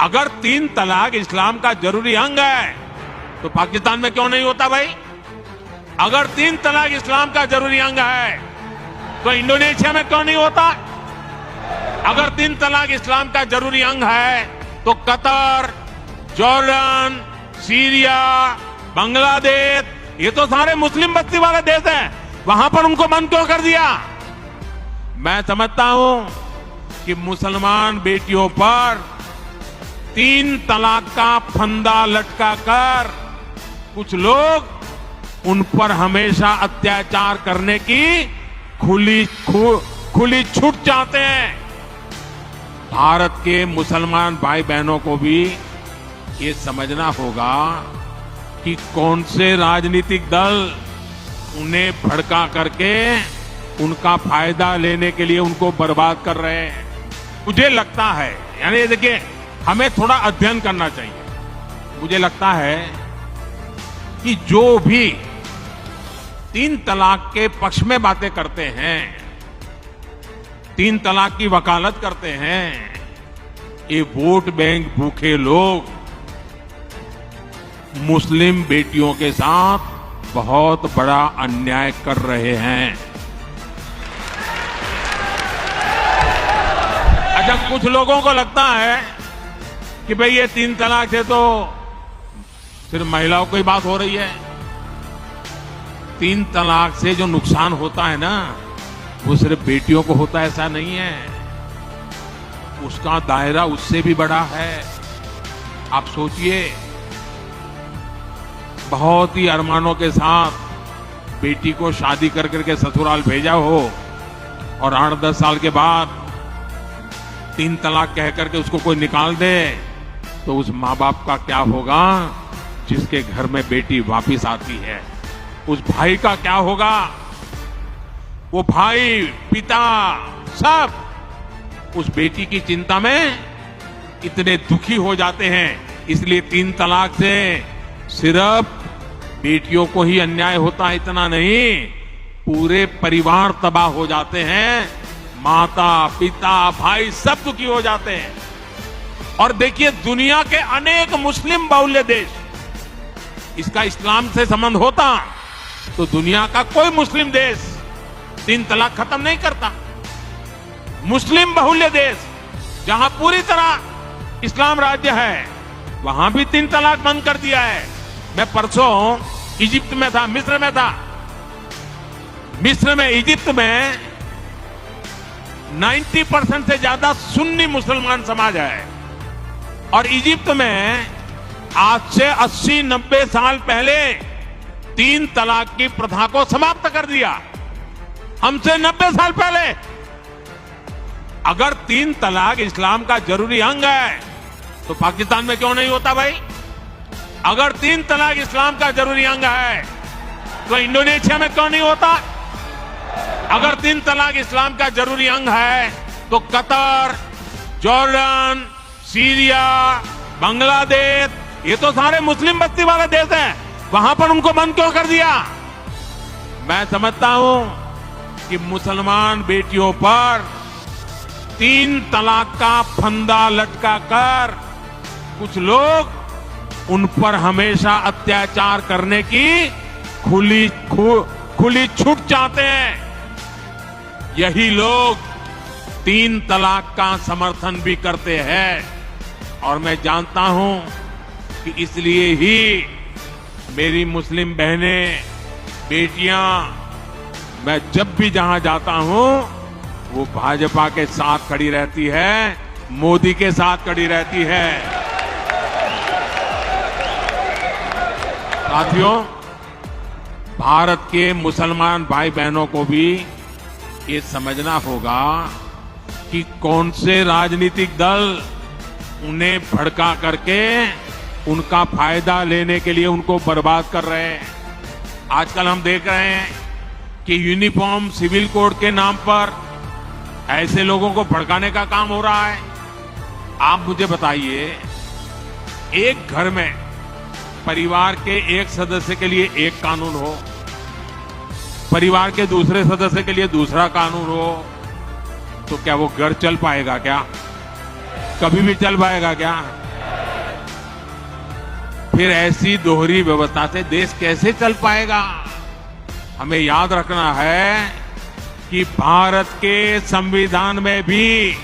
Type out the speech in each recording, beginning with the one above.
अगर 3 तलाक इस्लाम का जरूरी अंग है तो पाकिस्तान में क्यों नहीं होता भाई? अगर 3 तलाक इस्लाम का जरूरी अंग है तो इंडोनेशिया में क्यों नहीं होता? अगर 3 तलाक इस्लाम का जरूरी अंग है तो कतर, जॉर्डन, सीरिया, बांग्लादेश, ये तो सारे मुस्लिम बस्ती वाले देश हैं, वहां पर उनको बंद क्यों कर दिया? मैं समझता हूं कि मुसलमान बेटियों पर 3 तलाक का फंदा लटका कर कुछ लोग उन पर हमेशा अत्याचार करने की खुली छूट चाहते हैं। भारत के मुसलमान भाई बहनों को भी ये समझना होगा कि कौन से राजनीतिक दल उन्हें भड़का करके उनका फायदा लेने के लिए उनको बर्बाद कर रहे हैं। मुझे लगता है, यानी देखिए, हमें थोड़ा अध्ययन करना चाहिए। मुझे लगता है कि जो भी 3 तलाक के पक्ष में बातें करते हैं, 3 तलाक की वकालत करते हैं, ये वोट बैंक भूखे लोग मुस्लिम बेटियों के साथ बहुत बड़ा अन्याय कर रहे हैं। अच्छा, कुछ लोगों को लगता है कि भाई ये 3 तलाक से तो सिर्फ महिलाओं की बात हो रही है। 3 तलाक से जो नुकसान होता है ना, वो सिर्फ बेटियों को होता है ऐसा नहीं है, उसका दायरा उससे भी बड़ा है। आप सोचिए, बहुत ही अरमानों के साथ बेटी को शादी कर करके ससुराल भेजा हो और 8-10 साल के बाद 3 तलाक कह करके उसको कोई निकाल दे, तो उस माँ बाप का क्या होगा जिसके घर में बेटी वापिस आती है? उस भाई का क्या होगा? वो भाई, पिता, सब उस बेटी की चिंता में इतने दुखी हो जाते हैं। इसलिए 3 तलाक से सिर्फ बेटियों को ही अन्याय होता है इतना नहीं, पूरे परिवार तबाह हो जाते हैं, माता, पिता, भाई सब दुखी हो जाते हैं। और देखिए, दुनिया के अनेक मुस्लिम बहुल्य देश, इसका इस्लाम से संबंध होता तो दुनिया का कोई मुस्लिम देश 3 तलाक खत्म नहीं करता। मुस्लिम बहुल्य देश जहां पूरी तरह इस्लाम राज्य है, वहां भी 3 तलाक बंद कर दिया है। मैं परसों इजिप्ट में था, मिस्र में था। मिस्र में, इजिप्ट में 90% से ज्यादा सुन्नी मुसलमान समाज है और इजिप्ट में आज से 80-90 साल पहले 3 तलाक की प्रथा को समाप्त कर दिया। हमसे 90 साल पहले। अगर 3 तलाक इस्लाम का जरूरी अंग है तो पाकिस्तान में क्यों नहीं होता भाई? अगर 3 तलाक इस्लाम का जरूरी अंग है तो इंडोनेशिया में क्यों नहीं होता? अगर 3 तलाक इस्लाम का जरूरी अंग है तो कतर, जॉर्डन, सीरिया, बांग्लादेश, ये तो सारे मुस्लिम बस्ती वाले देश हैं, वहां पर उनको बंद क्यों कर दिया? मैं समझता हूं कि मुसलमान बेटियों पर 3 तलाक का फंदा लटका कर कुछ लोग उन पर हमेशा अत्याचार करने की खुली छूट चाहते हैं। यही लोग 3 तलाक का समर्थन भी करते हैं और मैं जानता हूं कि इसलिए ही मेरी मुस्लिम बहनें, बेटियां, मैं जब भी जहां जाता हूं वो भाजपा के साथ खड़ी रहती है, मोदी के साथ खड़ी रहती है। साथियों, भारत के मुसलमान भाई बहनों को भी ये समझना होगा कि कौन से राजनीतिक दल उन्हें भड़का करके उनका फायदा लेने के लिए उनको बर्बाद कर रहे हैं। आजकल हम देख रहे हैं कि यूनिफॉर्म सिविल कोड के नाम पर ऐसे लोगों को भड़काने का काम हो रहा है। आप मुझे बताइए, एक घर में परिवार के एक सदस्य के लिए एक कानून हो, परिवार के दूसरे सदस्य के लिए दूसरा कानून हो, तो क्या वो घर चल पाएगा? क्या कभी भी चल पाएगा क्या? फिर ऐसी दोहरी व्यवस्था से देश कैसे चल पाएगा? हमें याद रखना है कि भारत के संविधान में भी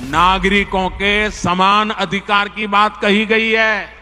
नागरिकों के समान अधिकार की बात कही गई है।